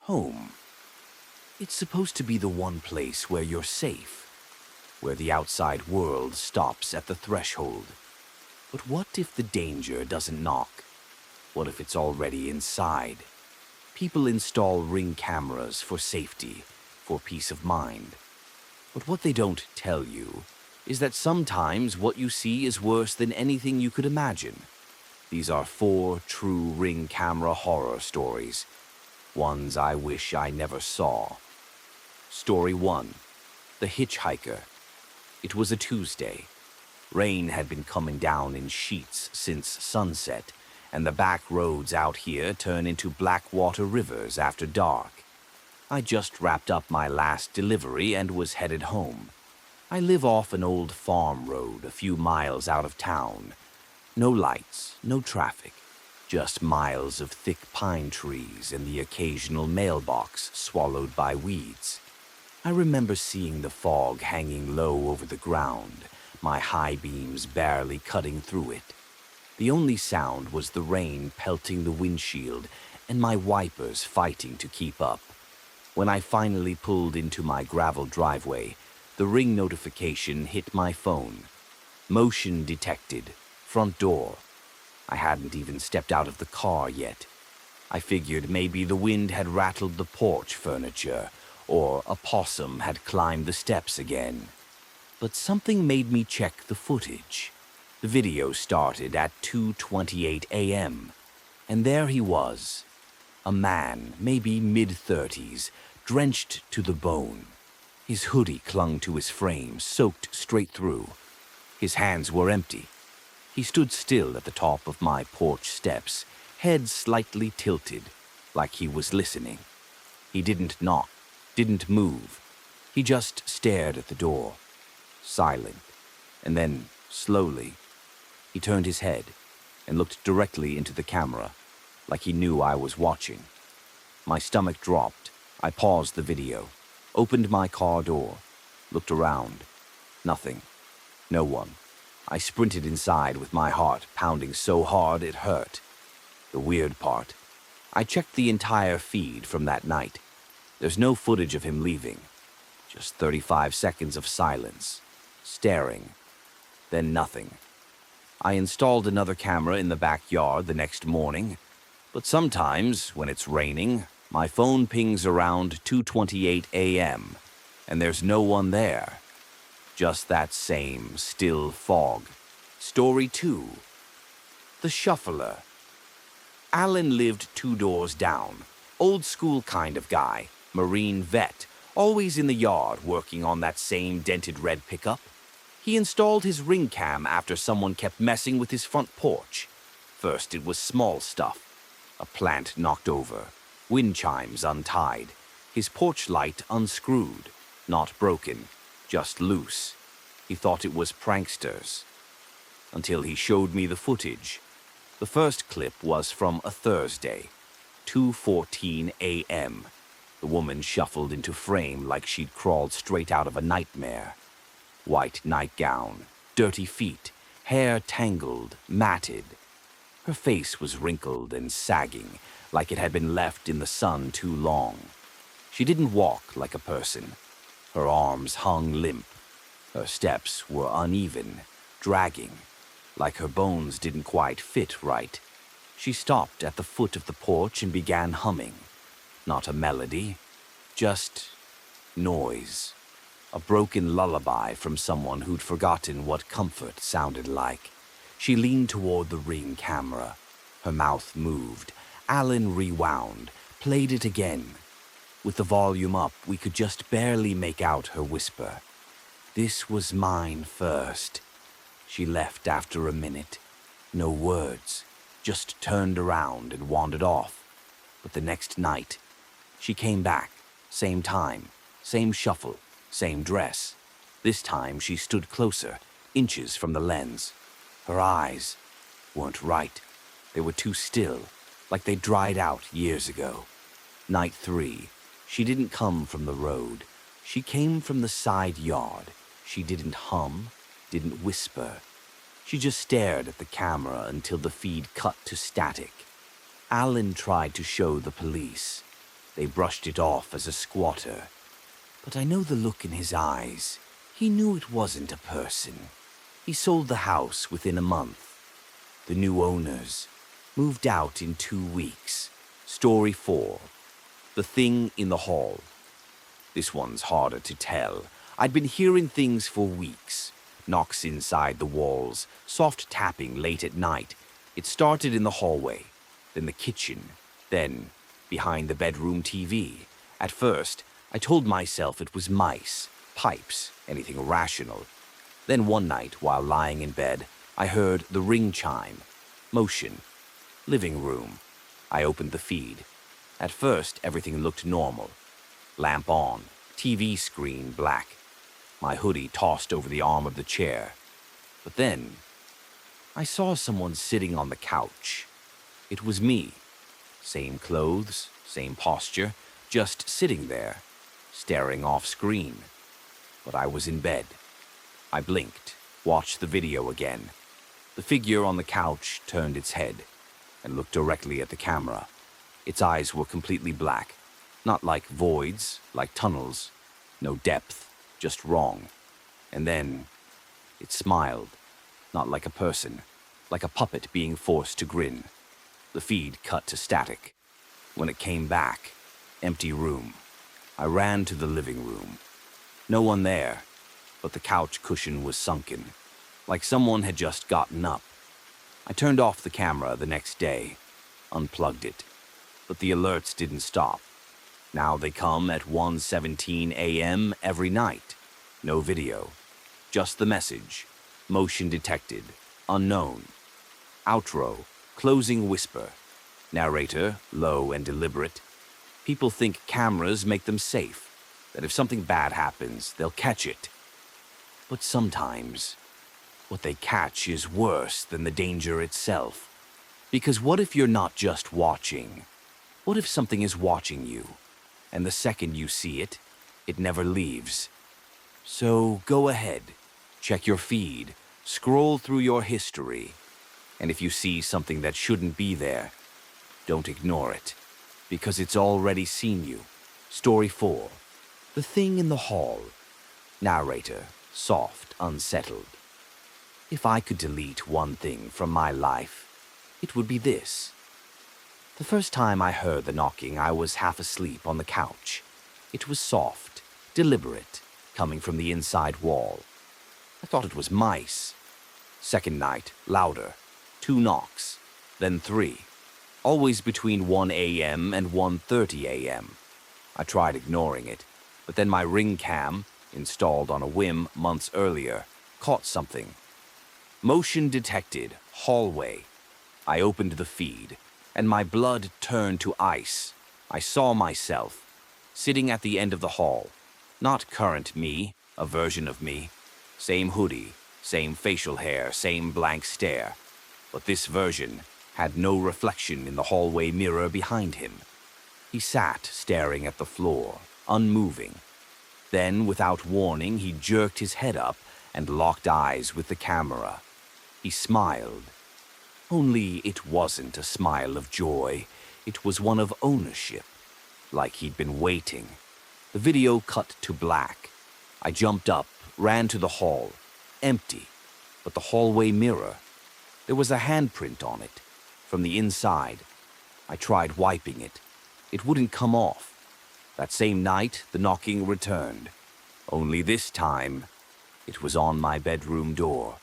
Home. It's supposed to be the one place where you're safe, where the outside world stops at the threshold. But what if the danger doesn't knock? What if it's already inside? People install Ring cameras for safety, for peace of mind. But what they don't tell you is that sometimes what you see is worse than anything you could imagine. These are 4 true Ring camera horror stories, ones I wish I never saw. Story 1. The Hitchhiker. It was a Tuesday. Rain had been coming down in sheets since sunset, and the back roads out here turn into black water rivers after dark. I just wrapped up my last delivery and was headed home. I live off an old farm road a few miles out of town. No lights, no traffic, just miles of thick pine trees and the occasional mailbox swallowed by weeds. I remember seeing the fog hanging low over the ground, my high beams barely cutting through it. The only sound was the rain pelting the windshield and my wipers fighting to keep up. When I finally pulled into my gravel driveway, the Ring notification hit my phone. Motion detected. Front door. I hadn't even stepped out of the car yet. I figured maybe the wind had rattled the porch furniture, or a possum had climbed the steps again. But something made me check the footage. The video started at 2:28 a.m., and there he was. A man, maybe mid-30s, drenched to the bone. His hoodie clung to his frame, soaked straight through. His hands were empty. He stood still at the top of my porch steps, head slightly tilted, like he was listening. He didn't knock, didn't move. He just stared at the door, silent, and then, slowly, he turned his head and looked directly into the camera, like he knew I was watching. My stomach dropped. I paused the video, opened my car door, looked around. Nothing. No one. I sprinted inside with my heart pounding so hard it hurt. The weird part, I checked the entire feed from that night. There's no footage of him leaving. Just 35 seconds of silence, staring, then nothing. I installed another camera in the backyard the next morning, but sometimes, when it's raining, my phone pings around 2:28 a.m., and there's no one there. Just that same still fog. Story 2. The Shuffler. Alan lived 2 doors down. Old school kind of guy, Marine vet, always in the yard working on that same dented red pickup. He installed his Ring cam after someone kept messing with his front porch. First it was small stuff. A plant knocked over, wind chimes untied, his porch light unscrewed, not broken, just loose. He thought it was pranksters. Until he showed me the footage. The first clip was from a Thursday, 2:14 a.m. The woman shuffled into frame like she'd crawled straight out of a nightmare. White nightgown, dirty feet, hair tangled, matted. Her face was wrinkled and sagging, like it had been left in the sun too long. She didn't walk like a person. Her arms hung limp. Her steps were uneven, dragging, like her bones didn't quite fit right. She stopped at the foot of the porch and began humming. Not a melody, just noise. A broken lullaby from someone who'd forgotten what comfort sounded like. She leaned toward the Ring camera. Her mouth moved. Alan rewound, played it again. With the volume up, we could just barely make out her whisper. This was mine first. She left after a minute. No words, just turned around and wandered off. But the next night, she came back, same time, same shuffle, same dress. This time she stood closer, inches from the lens. Her eyes weren't right. They were too still, like they dried out years ago. Night 3, she didn't come from the road. She came from the side yard. She didn't hum, didn't whisper. She just stared at the camera until the feed cut to static. Alan tried to show the police. They brushed it off as a squatter. But I know the look in his eyes. He knew it wasn't a person. He sold the house within a month. The new owners moved out in 2 weeks. Story 4. The Thing in the Hall. This one's harder to tell. I'd been hearing things for weeks. Knocks inside the walls, soft tapping late at night. It started in the hallway, then the kitchen, then behind the bedroom TV. At first, I told myself it was mice, pipes, anything rational. Then one night, while lying in bed, I heard the ring chime. Motion. Living room. I opened the feed. At first, everything looked normal. Lamp on, TV screen black. My hoodie tossed over the arm of the chair. But then, I saw someone sitting on the couch. It was me. Same clothes, same posture, just sitting there, staring off screen. But I was in bed. I blinked, watched the video again. The figure on the couch turned its head and looked directly at the camera. Its eyes were completely black, not like voids, like tunnels. No depth, just wrong. And then it smiled, not like a person, like a puppet being forced to grin. The feed cut to static. When it came back, empty room. I ran to the living room. No one there, but the couch cushion was sunken, like someone had just gotten up. I turned off the camera the next day, unplugged it, but the alerts didn't stop. Now they come at 1:17 a.m. every night. No video, just the message. Motion detected, unknown. Outro, closing whisper. Narrator, low and deliberate. People think cameras make them safe, that if something bad happens, they'll catch it. But sometimes, what they catch is worse than the danger itself. Because what if you're not just watching? What if something is watching you, and the second you see it, it never leaves? So go ahead, check your feed, scroll through your history, and if you see something that shouldn't be there, don't ignore it, because it's already seen you. Story 4. The Thing in the Hall. Narrator, soft, unsettled. If I could delete one thing from my life, it would be this. The first time I heard the knocking, I was half asleep on the couch. It was soft, deliberate, coming from the inside wall. I thought it was mice. Second night, louder. 2 knocks, then 3. Always between 1 a.m. and 1:30 a.m. I tried ignoring it, but then my ring cam, installed on a whim months earlier, caught something. Motion detected, hallway. I opened the feed, and my blood turned to ice. I saw myself, sitting at the end of the hall. Not current me, a version of me. Same hoodie, same facial hair, same blank stare. But this version had no reflection in the hallway mirror behind him. He sat staring at the floor, unmoving. Then, without warning, he jerked his head up and locked eyes with the camera. He smiled. Only it wasn't a smile of joy. It was one of ownership, like he'd been waiting. The video cut to black. I jumped up, ran to the hall. Empty, but the hallway mirror. There was a handprint on it, from the inside. I tried wiping it. It wouldn't come off. That same night, the knocking returned. Only this time, it was on my bedroom door.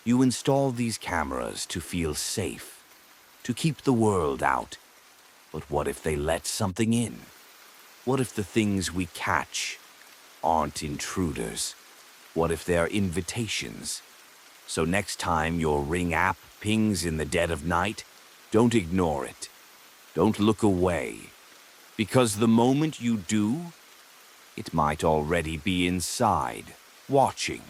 You install these cameras to feel safe, to keep the world out. But what if they let something in? What if the things we catch aren't intruders? What if they're invitations? So next time your Ring app pings in the dead of night, don't ignore it. Don't look away. Because the moment you do, it might already be inside, watching.